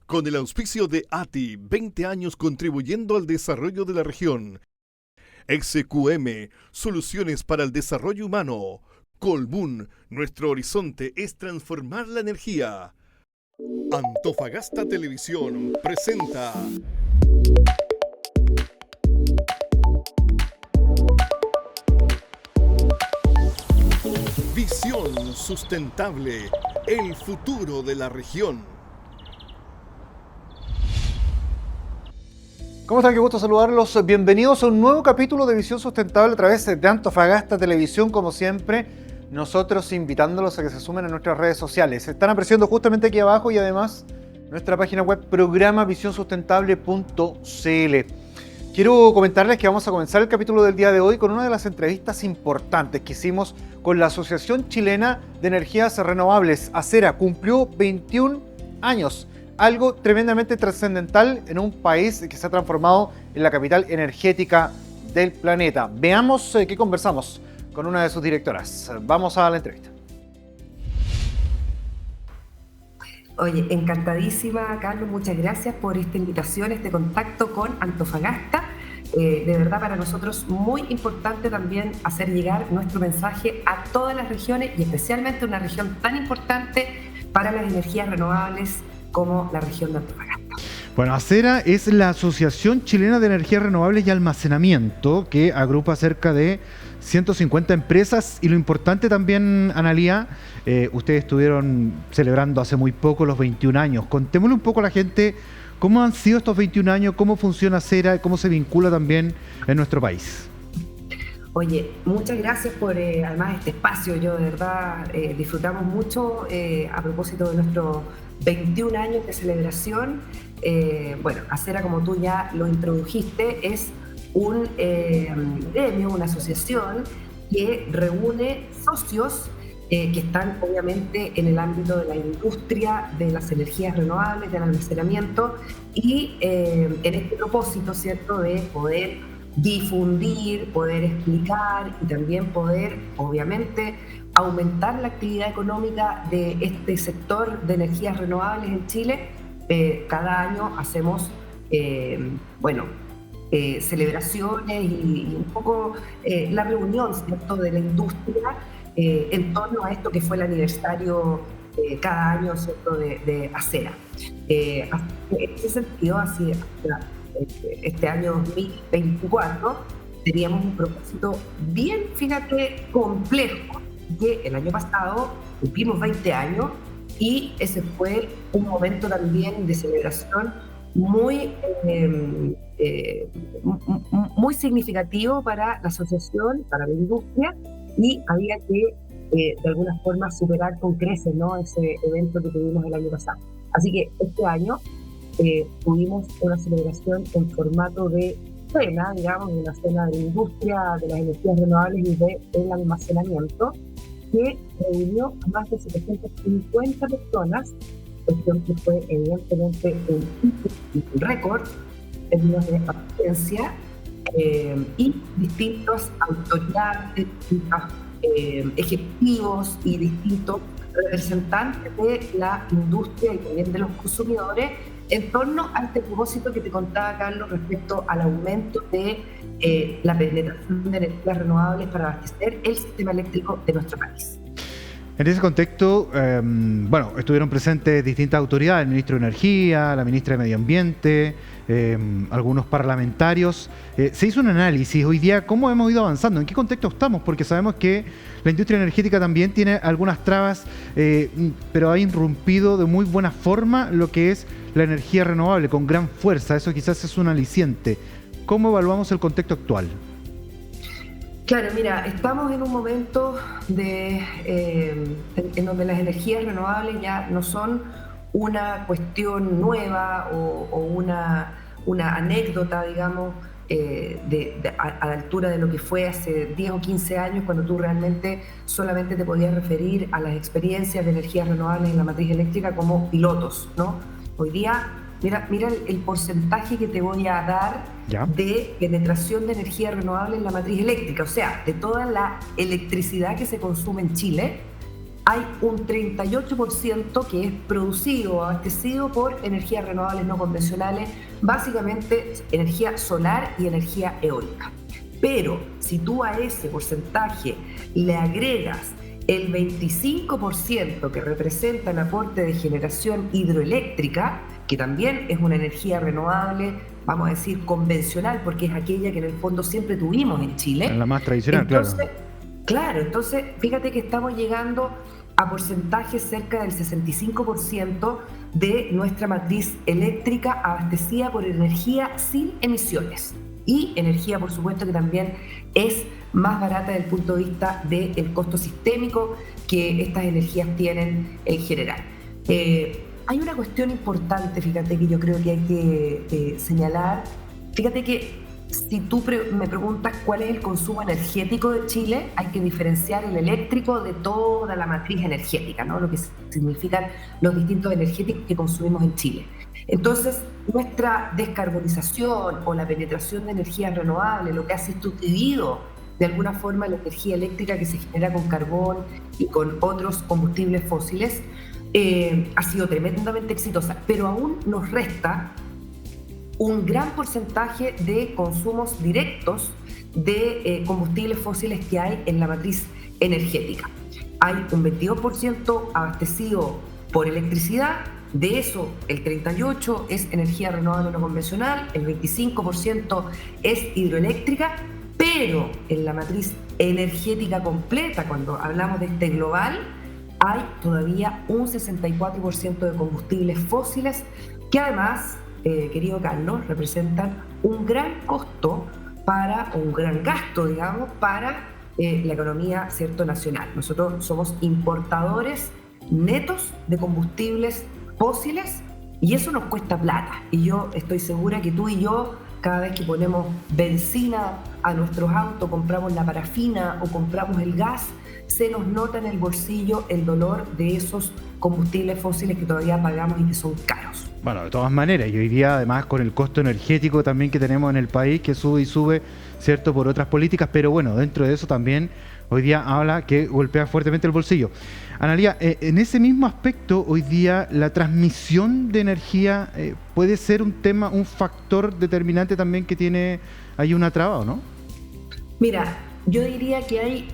Con el auspicio de ATI, 20 años contribuyendo al desarrollo de la región. XQM, soluciones para el desarrollo humano. Colbún, nuestro horizonte es transformar la energía. Antofagasta Televisión presenta Visión Sustentable, el futuro de la región. ¿Cómo están? Qué gusto saludarlos. Bienvenidos a un nuevo capítulo de Visión Sustentable a través de Antofagasta Televisión, como siempre, nosotros invitándolos a que se sumen a nuestras redes sociales. Se están apareciendo justamente aquí abajo y además nuestra página web programavisionsustentable.cl. Quiero comentarles que vamos a comenzar el capítulo del día de hoy con una de las entrevistas importantes que hicimos con la Asociación Chilena de Energías Renovables, ACERA. Cumplió 21 años. Algo tremendamente trascendental en un país que se ha transformado en la capital energética del planeta. Veamos qué conversamos con una de sus directoras. Vamos a la entrevista. Oye, encantadísima, Carlos, muchas gracias por esta invitación, este contacto con Antofagasta. De verdad, para nosotros muy importante también hacer llegar nuestro mensaje a todas las regiones y especialmente una región tan importante para las energías renovables como la región de Antofagasta. Bueno, ACERA es la Asociación Chilena de Energías Renovables y Almacenamiento, que agrupa cerca de 150 empresas. Y lo importante también, Analía, ustedes estuvieron celebrando hace muy poco los 21 años. Contémosle un poco a la gente cómo han sido estos 21 años, cómo funciona ACERA, cómo se vincula también en nuestro país. Oye, muchas gracias por además este espacio. Yo de verdad disfrutamos mucho a propósito de nuestros 21 años de celebración. Bueno, ACERA, como tú ya lo introdujiste, es un gremio, una asociación que reúne socios que están obviamente en el ámbito de la industria de las energías renovables, del almacenamiento y en este propósito, ¿cierto?, de poder difundir, poder explicar y también poder, obviamente, aumentar la actividad económica de este sector de energías renovables en Chile. Cada año hacemos, celebraciones y un poco la reunión, ¿cierto?, de la industria en torno a esto que fue el aniversario cada año, ¿cierto?, de ACERA. En ese sentido, así este año 2024 teníamos un propósito bien, fíjate, complejo, que el año pasado cumplimos 20 años y ese fue un momento también de celebración muy significativo para la asociación, para la industria, y había que de alguna forma superar con creces, ¿no?, ese evento que tuvimos el año pasado. Así que este año tuvimos una celebración en formato de cena, digamos, una cena de la industria de las energías renovables y del almacenamiento, que reunió a más de 750 personas, cuestión que fue evidentemente un récord en términos de asistencia, y distintas autoridades, distintos ejecutivos y distintos representantes de la industria y también de los consumidores en torno a este propósito que te contaba, Carlos, respecto al aumento de la penetración de energías renovables para abastecer el sistema eléctrico de nuestro país. En ese contexto, estuvieron presentes distintas autoridades, el ministro de Energía, la ministra de Medio Ambiente, algunos parlamentarios. Se hizo un análisis hoy día, cómo hemos ido avanzando, en qué contexto estamos, porque sabemos que la industria energética también tiene algunas trabas, pero ha irrumpido de muy buena forma lo que es la energía renovable, con gran fuerza. Eso quizás es un aliciente. ¿Cómo evaluamos el contexto actual? Claro, mira, estamos en un momento en donde las energías renovables ya no son una cuestión nueva o una anécdota, digamos, a la altura de lo que fue hace 10 o 15 años, cuando tú realmente solamente te podías referir a las experiencias de energías renovables en la matriz eléctrica como pilotos, ¿no? Hoy día, mira el porcentaje que te voy a dar de penetración de energía renovable en la matriz eléctrica. O sea, de toda la electricidad que se consume en Chile, hay un 38% que es producido o abastecido por energías renovables no convencionales, básicamente energía solar y energía eólica. Pero si tú a ese porcentaje le agregas el 25% que representa el aporte de generación hidroeléctrica, que también es una energía renovable, vamos a decir convencional, porque es aquella que en el fondo siempre tuvimos en Chile. En la más tradicional, entonces, claro. Entonces, fíjate que estamos llegando a porcentajes cerca del 65% de nuestra matriz eléctrica abastecida por energía sin emisiones. Y energía, por supuesto, que también es más barata desde el punto de vista del costo sistémico que estas energías tienen en general. Hay una cuestión importante, fíjate, que yo creo que hay que señalar. Fíjate que si tú me preguntas cuál es el consumo energético de Chile, hay que diferenciar el eléctrico de toda la matriz energética, ¿no? Lo que significan los distintos energéticos que consumimos en Chile. Entonces, nuestra descarbonización o la penetración de energías renovables, lo que ha sustituido de alguna forma la energía eléctrica que se genera con carbón y con otros combustibles fósiles, ha sido tremendamente exitosa, pero aún nos resta un gran porcentaje de consumos directos de combustibles fósiles que hay en la matriz energética. Hay un 22% abastecido por electricidad, de eso el 38% es energía renovable no convencional, el 25% es hidroeléctrica, pero en la matriz energética completa, cuando hablamos de este global, hay todavía un 64% de combustibles fósiles que además, querido Carlos, representan un gran costo un gran gasto, digamos, para la economía, ¿cierto?, nacional. Nosotros somos importadores netos de combustibles fósiles y eso nos cuesta plata. Y yo estoy segura que tú y yo, cada vez que ponemos benzina a nuestros autos, compramos la parafina o compramos el gas, se nos nota en el bolsillo el dolor de esos combustibles fósiles que todavía pagamos y que son caros. Bueno, de todas maneras, y hoy día además con el costo energético también que tenemos en el país, que sube y sube, ¿cierto?, por otras políticas, pero bueno, dentro de eso también hoy día habla que golpea fuertemente el bolsillo. Analía, en ese mismo aspecto, hoy día la transmisión de energía puede ser un tema, un factor determinante también que tiene ahí una traba, ¿o no? Mira, yo diría que hay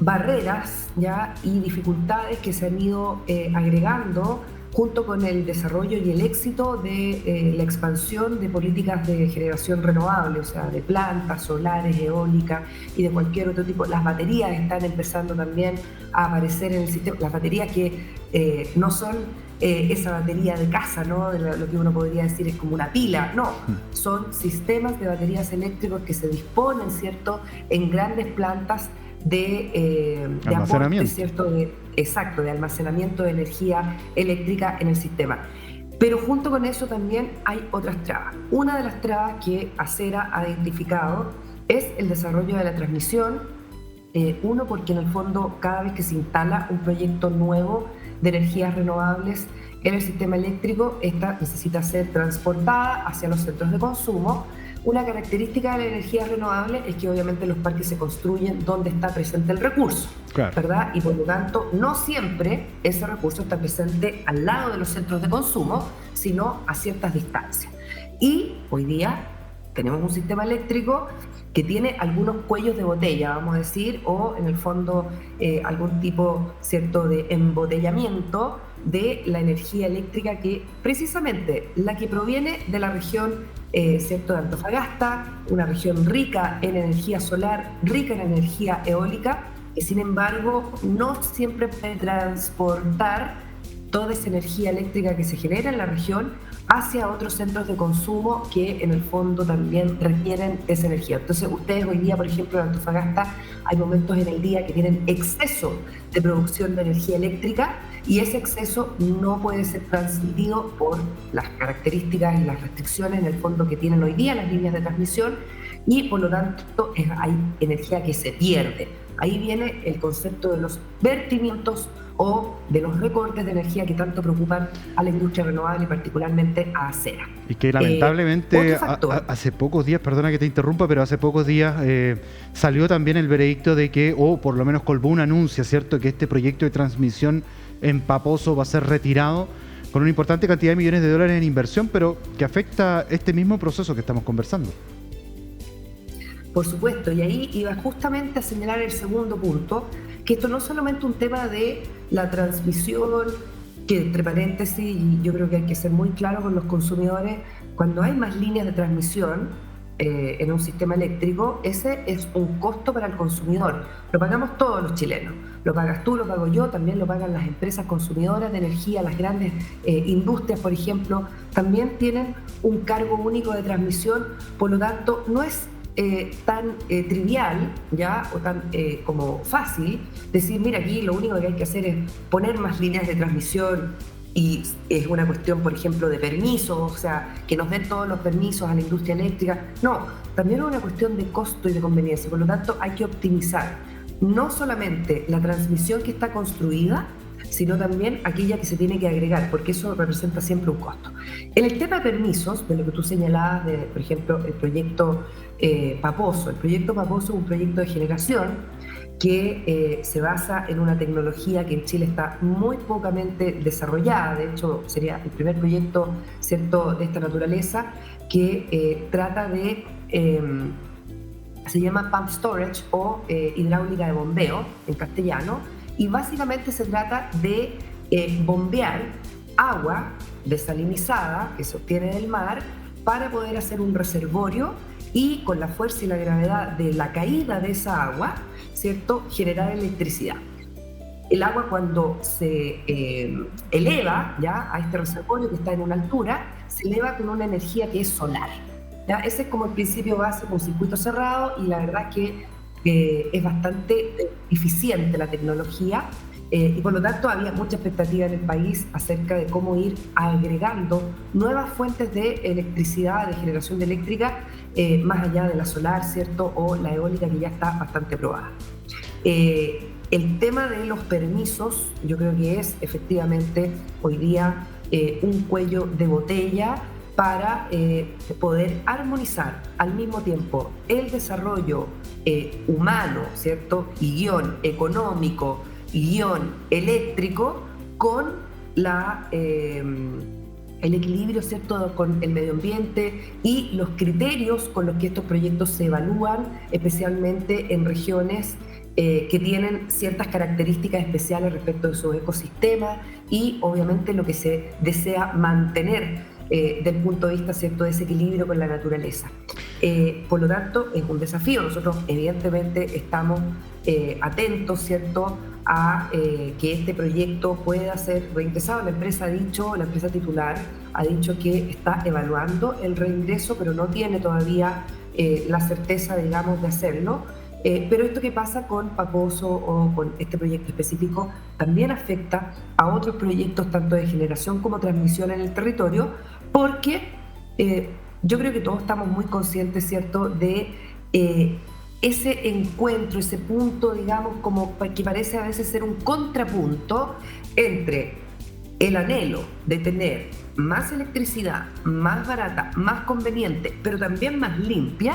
barreras ya y dificultades que se han ido agregando junto con el desarrollo y el éxito de la expansión de políticas de generación renovable, o sea, de plantas solares, eólicas y de cualquier otro tipo. Las baterías están empezando también a aparecer en el sistema, las baterías que no son esa batería de casa, ¿no?, de lo que uno podría decir es como una pila, no, son sistemas de baterías eléctricos que se disponen, ¿cierto?, en grandes plantas de aporte, ¿cierto?, de almacenamiento de energía eléctrica en el sistema. Pero junto con eso también hay otras trabas. Una de las trabas que Acera ha identificado es el desarrollo de la transmisión. Uno, porque en el fondo cada vez que se instala un proyecto nuevo de energías renovables en el sistema eléctrico, esta necesita ser transportada hacia los centros de consumo. Una característica de la energía renovable es que obviamente los parques se construyen donde está presente el recurso, claro, ¿verdad? Y por lo tanto no siempre ese recurso está presente al lado de los centros de consumo, sino a ciertas distancias. Y hoy día tenemos un sistema eléctrico que tiene algunos cuellos de botella, vamos a decir, o en el fondo algún tipo, ¿cierto?, de embotellamiento de la energía eléctrica, que precisamente la que proviene de la región, ¿cierto?, de Antofagasta, una región rica en energía solar, rica en energía eólica, que sin embargo no siempre puede transportar toda esa energía eléctrica que se genera en la región hacia otros centros de consumo que en el fondo también requieren esa energía. Entonces ustedes hoy día, por ejemplo, en Antofagasta hay momentos en el día que tienen exceso de producción de energía eléctrica y ese exceso no puede ser transmitido por las características y las restricciones en el fondo que tienen hoy día las líneas de transmisión y por lo tanto hay energía que se pierde. ahí viene el concepto de los vertimientos o de los recortes de energía que tanto preocupan a la industria renovable y particularmente a Acera. Y que lamentablemente hace pocos días, perdona que te interrumpa, pero hace pocos días salió también el veredicto de que, o por lo menos Colbún anuncia, ¿cierto?, que este proyecto de transmisión en Paposo va a ser retirado con una importante cantidad de millones de dólares en inversión, pero que afecta este mismo proceso que estamos conversando. Por supuesto, y ahí iba justamente a señalar el segundo punto, que esto no es solamente un tema de la transmisión, que entre paréntesis, y yo creo que hay que ser muy claro con los consumidores, cuando hay más líneas de transmisión en un sistema eléctrico, ese es un costo para el consumidor. Lo pagamos todos los chilenos. Lo pagas tú, lo pago yo, también lo pagan las empresas consumidoras de energía, las grandes industrias, por ejemplo, también tienen un cargo único de transmisión, por lo tanto, no es tan trivial, ¿ya? O tan como fácil decir, mira, aquí lo único que hay que hacer es poner más líneas de transmisión y es una cuestión, por ejemplo, de permisos, o sea, que nos den todos los permisos a la industria eléctrica. No, también es una cuestión de costo y de conveniencia, por lo tanto hay que optimizar no solamente la transmisión que está construida, sino también aquella que se tiene que agregar, porque eso representa siempre un costo. En el tema de permisos, de lo que tú señalabas, de, por ejemplo, el proyecto Paposo. El proyecto Paposo es un proyecto de generación que se basa en una tecnología que en Chile está muy pocamente desarrollada. De hecho, sería el primer proyecto, ¿cierto?, de esta naturaleza, que trata de... se llama pump storage o hidráulica de bombeo en castellano, y básicamente se trata de bombear agua desalinizada que se obtiene del mar para poder hacer un reservorio y con la fuerza y la gravedad de la caída de esa agua, ¿cierto?, generar electricidad. El agua, cuando se eleva ya a este reservorio que está en una altura, se eleva con una energía que es solar, ¿ya? Ese es como el principio básico, un circuito cerrado, y la verdad es que es bastante eficiente la tecnología, y por lo tanto había mucha expectativa en el país acerca de cómo ir agregando nuevas fuentes de electricidad, de generación de eléctrica, más allá de la solar, ¿cierto?, o la eólica, que ya está bastante probada. El tema de los permisos, yo creo que es efectivamente hoy día un cuello de botella para poder armonizar al mismo tiempo el desarrollo humano, ¿cierto?, y guión económico, y guión eléctrico, con el equilibrio, ¿cierto?, con el medio ambiente y los criterios con los que estos proyectos se evalúan, especialmente en regiones que tienen ciertas características especiales respecto de sus ecosistemas y obviamente lo que se desea mantener desde el punto de vista, ¿cierto?, de ese equilibrio con la naturaleza. Por lo tanto, es un desafío. Nosotros evidentemente estamos atentos, ¿cierto?, a que este proyecto pueda ser reingresado. La empresa titular ha dicho que está evaluando el reingreso, pero no tiene todavía la certeza, digamos, de hacerlo. Pero esto que pasa con Paposo o con este proyecto específico también afecta a otros proyectos, tanto de generación como transmisión en el territorio, porque yo creo que todos estamos muy conscientes, ¿cierto?, de ese encuentro, ese punto, digamos, como que parece a veces ser un contrapunto entre el anhelo de tener más electricidad, más barata, más conveniente, pero también más limpia,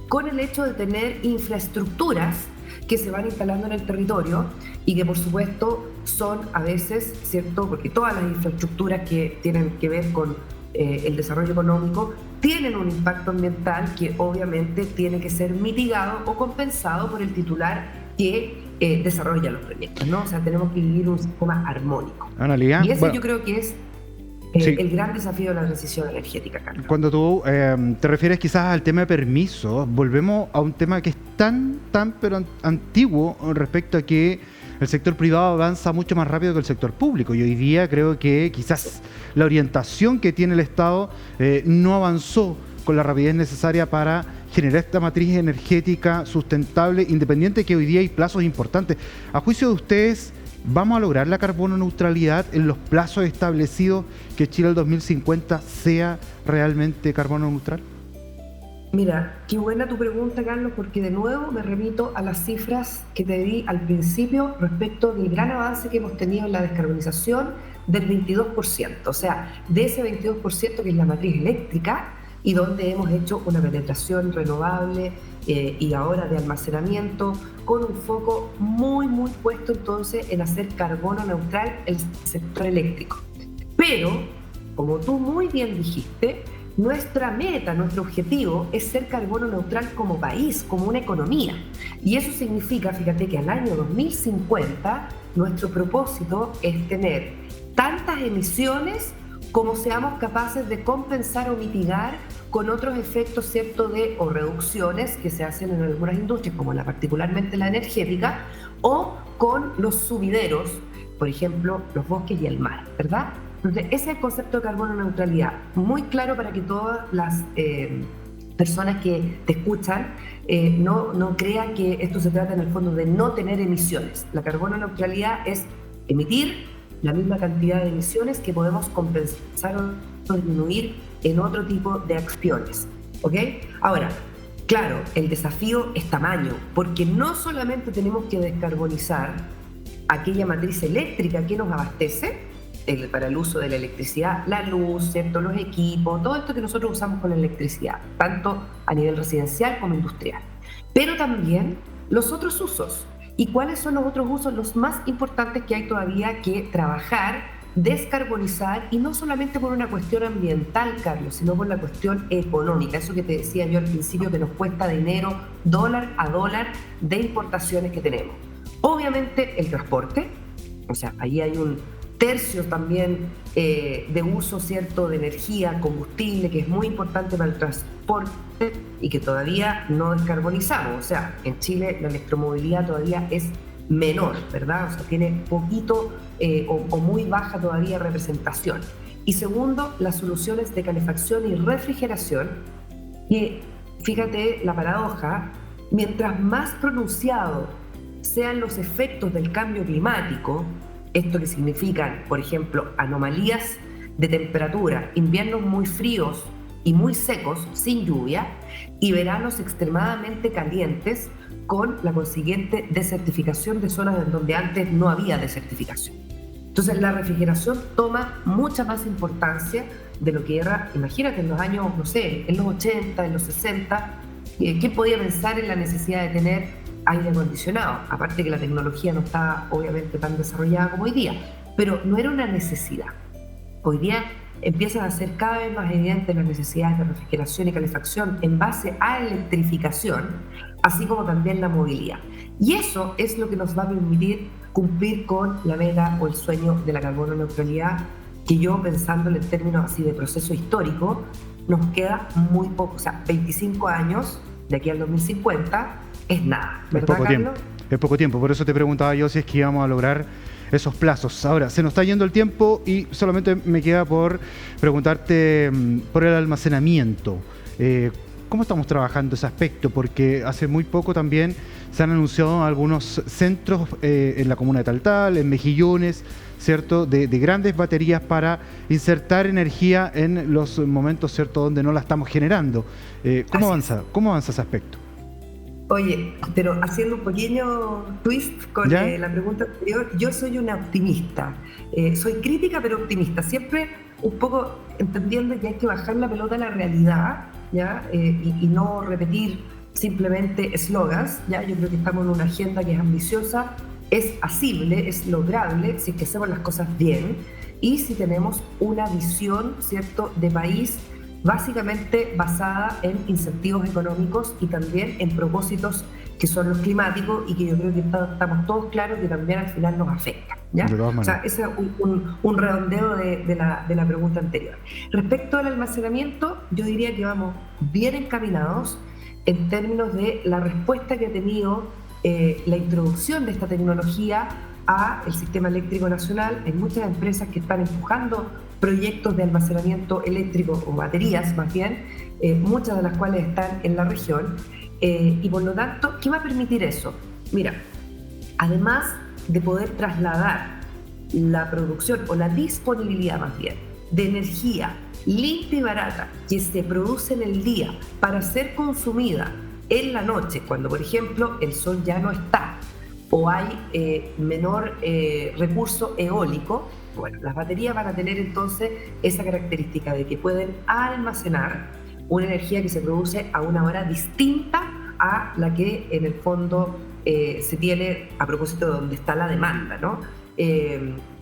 con el hecho de tener infraestructuras que se van instalando en el territorio y que por supuesto son a veces, ¿cierto?, porque todas las infraestructuras que tienen que ver con el desarrollo económico tienen un impacto ambiental que obviamente tiene que ser mitigado o compensado por el titular que desarrolla los proyectos, ¿no? O sea, tenemos que vivir un sistema armónico. Analia, y ese yo creo que es el gran desafío de la transición energética, Carlos. Cuando tú te refieres quizás al tema de permisos, volvemos a un tema que es tan pero antiguo respecto a que el sector privado avanza mucho más rápido que el sector público, y hoy día creo que quizás la orientación que tiene el Estado no avanzó con la rapidez necesaria para generar esta matriz energética sustentable, independiente, que hoy día hay plazos importantes. A juicio de ustedes, ¿vamos a lograr la carbono neutralidad en los plazos establecidos, que Chile al 2050 sea realmente carbono neutral? Mira, qué buena tu pregunta, Carlos, porque de nuevo me remito a las cifras que te di al principio respecto del gran avance que hemos tenido en la descarbonización del 22%. O sea, de ese 22% que es la matriz eléctrica y donde hemos hecho una penetración renovable y ahora de almacenamiento con un foco muy, muy puesto entonces en hacer carbono neutral el sector eléctrico. Pero, como tú muy bien dijiste, nuestra meta, nuestro objetivo es ser carbono neutral como país, como una economía. Y eso significa, fíjate, que al año 2050 nuestro propósito es tener tantas emisiones como seamos capaces de compensar o mitigar con otros efectos, ¿cierto?, o reducciones que se hacen en algunas industrias, como particularmente la energética, o con los sumideros, por ejemplo, los bosques y el mar, ¿verdad? Entonces, ese es el concepto de carbono neutralidad, muy claro para que todas las personas que te escuchan no crean que esto se trata en el fondo de no tener emisiones. La carbono neutralidad es emitir la misma cantidad de emisiones que podemos compensar o disminuir en otro tipo de acciones, ¿ok? Ahora, claro, el desafío es tamaño, porque no solamente tenemos que descarbonizar aquella matriz eléctrica que nos abastece, para el uso de la electricidad, la luz, ¿cierto?, los equipos, todo esto que nosotros usamos con la electricidad, tanto a nivel residencial como industrial. Pero también los otros usos. ¿Y cuáles son los otros usos? Los más importantes que hay todavía que trabajar, descarbonizar, y no solamente por una cuestión ambiental, Carlos, sino por la cuestión económica. Eso que te decía yo al principio, que nos cuesta dinero, dólar a dólar, de importaciones que tenemos. Obviamente el transporte, o sea, ahí hay un tercio también de uso, ¿cierto?, de energía, combustible, que es muy importante para el transporte y que todavía no descarbonizamos. O sea, en Chile la electromovilidad todavía es menor, ¿verdad? O sea, tiene poquito o muy baja todavía representación. Y segundo, las soluciones de calefacción y refrigeración, que, fíjate la paradoja, mientras más pronunciados sean los efectos del cambio climático, esto que significan, por ejemplo, anomalías de temperatura, inviernos muy fríos y muy secos, sin lluvia, y veranos extremadamente calientes, con la consiguiente desertificación de zonas en donde antes no había desertificación. Entonces, la refrigeración toma mucha más importancia de lo que era, imagínate, en los años, no sé, en los 80, en los 60, ¿quién podía pensar en la necesidad de tener aire acondicionado? Aparte que la tecnología no está obviamente tan desarrollada como hoy día, pero no era una necesidad. Hoy día empiezan a ser cada vez más evidentes las necesidades de refrigeración y calefacción en base a electrificación, así como también la movilidad. Y eso es lo que nos va a permitir cumplir con la meta o el sueño de la carbono neutralidad, que yo, pensándolo en términos así de proceso histórico, nos queda muy poco, o sea, 25 años de aquí al 2050, es nada, ¿verdad, Carlos? Tiempo. Es poco tiempo, por eso te preguntaba yo si es que íbamos a lograr esos plazos. Ahora, se nos está yendo el tiempo y solamente me queda por preguntarte por el almacenamiento. ¿Cómo estamos trabajando ese aspecto? Porque hace muy poco también se han anunciado algunos centros en la comuna de Taltal, en Mejillones, ¿cierto?, de grandes baterías para insertar energía en los momentos, ¿cierto?, donde no la estamos generando. ¿Cómo avanza ese aspecto? Oye, pero haciendo un pequeño twist con la pregunta anterior, yo soy una optimista. Soy crítica pero optimista. Siempre un poco entendiendo que hay que bajar la pelota a la realidad, ¿ya? Y no repetir simplemente eslogans, ¿ya? Yo creo que estamos en una agenda que es ambiciosa, es asible, es lograble si es que hacemos las cosas bien y si tenemos una visión, ¿cierto?, de país básicamente basada en incentivos económicos y también en propósitos que son los climáticos y que yo creo que estamos todos claros que también al final nos afectan, ¿ya? O sea, ese es un redondeo de la pregunta anterior. Respecto al almacenamiento, yo diría que vamos bien encaminados en términos de la respuesta que ha tenido la introducción de esta tecnología al sistema eléctrico nacional. Hay muchas empresas que están empujando proyectos de almacenamiento eléctrico o baterías más bien, muchas de las cuales están en la región, y por lo tanto, ¿qué va a permitir eso? Mira, además de poder trasladar la producción o la disponibilidad más bien de energía limpia y barata que se produce en el día para ser consumida en la noche, cuando por ejemplo el sol ya no está o hay menor recurso eólico, bueno, las baterías van a tener entonces esa característica de que pueden almacenar una energía que se produce a una hora distinta a la que en el fondo se tiene a propósito de donde está la demanda, ¿no?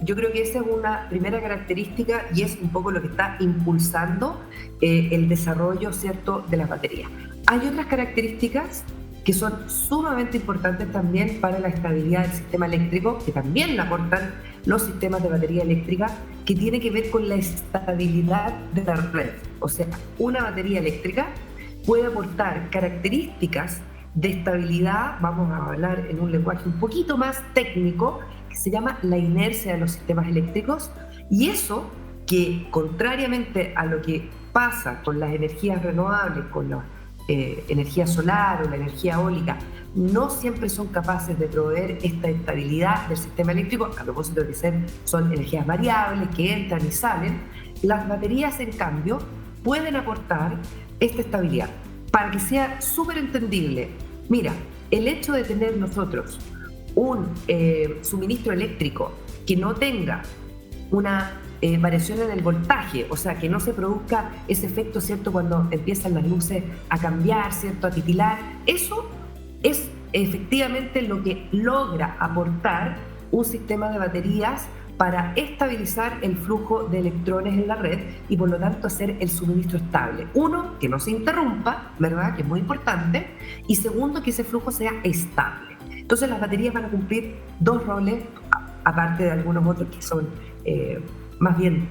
Yo creo que esa es una primera característica y es un poco lo que está impulsando el desarrollo, ¿cierto?, de las baterías. Hay otras características que son sumamente importantes también para la estabilidad del sistema eléctrico, que también la aportan los sistemas de batería eléctrica, que tiene que ver con la estabilidad de la red. O sea, una batería eléctrica puede aportar características de estabilidad, vamos a hablar en un lenguaje un poquito más técnico, que se llama la inercia de los sistemas eléctricos, y eso que, contrariamente a lo que pasa con las energías renovables, con la energía solar o la energía eólica, no siempre son capaces de proveer esta estabilidad del sistema eléctrico, a propósito de que son energías variables que entran y salen. Las baterías, en cambio, pueden aportar esta estabilidad. Para que sea súper entendible, mira, el hecho de tener nosotros un suministro eléctrico que no tenga una variación en el voltaje, o sea, que no se produzca ese efecto, ¿cierto?, cuando empiezan las luces a cambiar, ¿cierto?, a titilar, eso es efectivamente lo que logra aportar un sistema de baterías para estabilizar el flujo de electrones en la red y por lo tanto hacer el suministro estable. Uno, que no se interrumpa, ¿verdad?, que es muy importante, y segundo, que ese flujo sea estable. Entonces las baterías van a cumplir dos roles, aparte de algunos otros que son más bien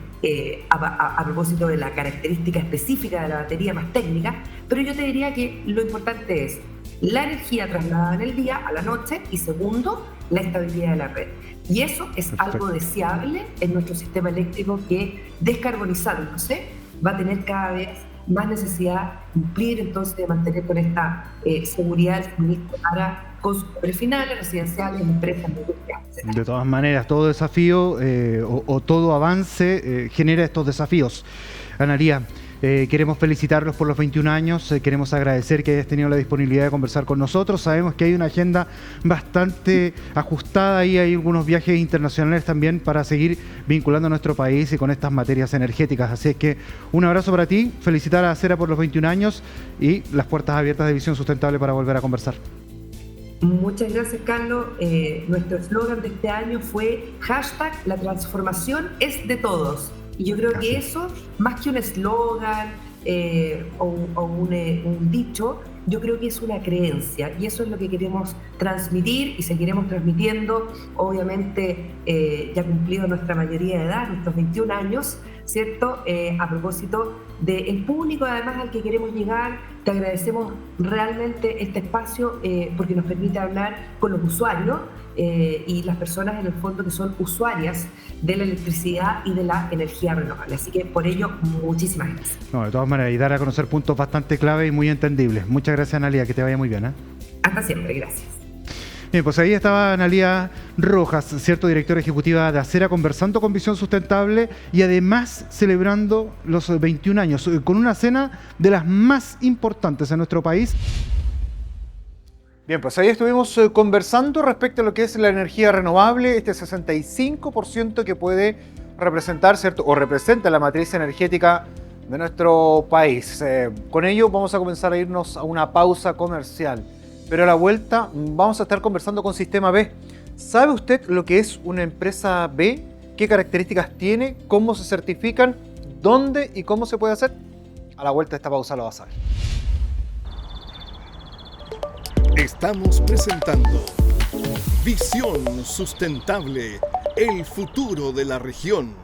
a propósito de la característica específica de la batería más técnica, pero yo te diría que lo importante es la energía trasladada en el día a la noche y segundo, la estabilidad de la red. Y eso es algo deseable en nuestro sistema eléctrico que, descarbonizándose, va a tener cada vez más necesidad de cumplir, entonces, de mantener con esta seguridad del suministro para consumidores finales, residenciales, empresas, industriales, etc. De todas maneras, todo desafío o todo avance genera estos desafíos. Analía, queremos felicitarlos por los 21 años, queremos agradecer que hayas tenido la disponibilidad de conversar con nosotros. Sabemos que hay una agenda bastante ajustada y hay algunos viajes internacionales también para seguir vinculando a nuestro país y con estas materias energéticas. Así es que un abrazo para ti, felicitar a Acera por los 21 años y las puertas abiertas de Visión Sustentable para volver a conversar. Muchas gracias, Carlos. Nuestro eslogan de este año fue #La transformación es de todos. Y yo creo que eso, más que un eslogan o un dicho, yo creo que es una creencia y eso es lo que queremos transmitir y seguiremos transmitiendo, obviamente ya cumplido nuestra mayoría de edad, nuestros 21 años, ¿cierto? A propósito del público además al que queremos llegar, te agradecemos realmente este espacio porque nos permite hablar con los usuarios y las personas en el fondo que son usuarias de la electricidad y de la energía renovable. Así que por ello, muchísimas gracias. No, de todas maneras, y dar a conocer puntos bastante clave y muy entendibles. Muchas gracias, Analía, que te vaya muy bien. Hasta siempre, gracias. Bien, pues ahí estaba Analía Rojas, cierto, directora ejecutiva de Acera, conversando con Visión Sustentable y además celebrando los 21 años, con una cena de las más importantes en nuestro país. Bien, pues ahí estuvimos conversando respecto a lo que es la energía renovable, este 65% que puede representar, ¿cierto?, o representa la matriz energética de nuestro país. Con ello vamos a comenzar a irnos a una pausa comercial. Pero a la vuelta vamos a estar conversando con Sistema B. ¿Sabe usted lo que es una empresa B? ¿Qué características tiene? ¿Cómo se certifican? ¿Dónde y cómo se puede hacer? A la vuelta de esta pausa lo vas a ver. Estamos presentando Visión Sustentable, el futuro de la región.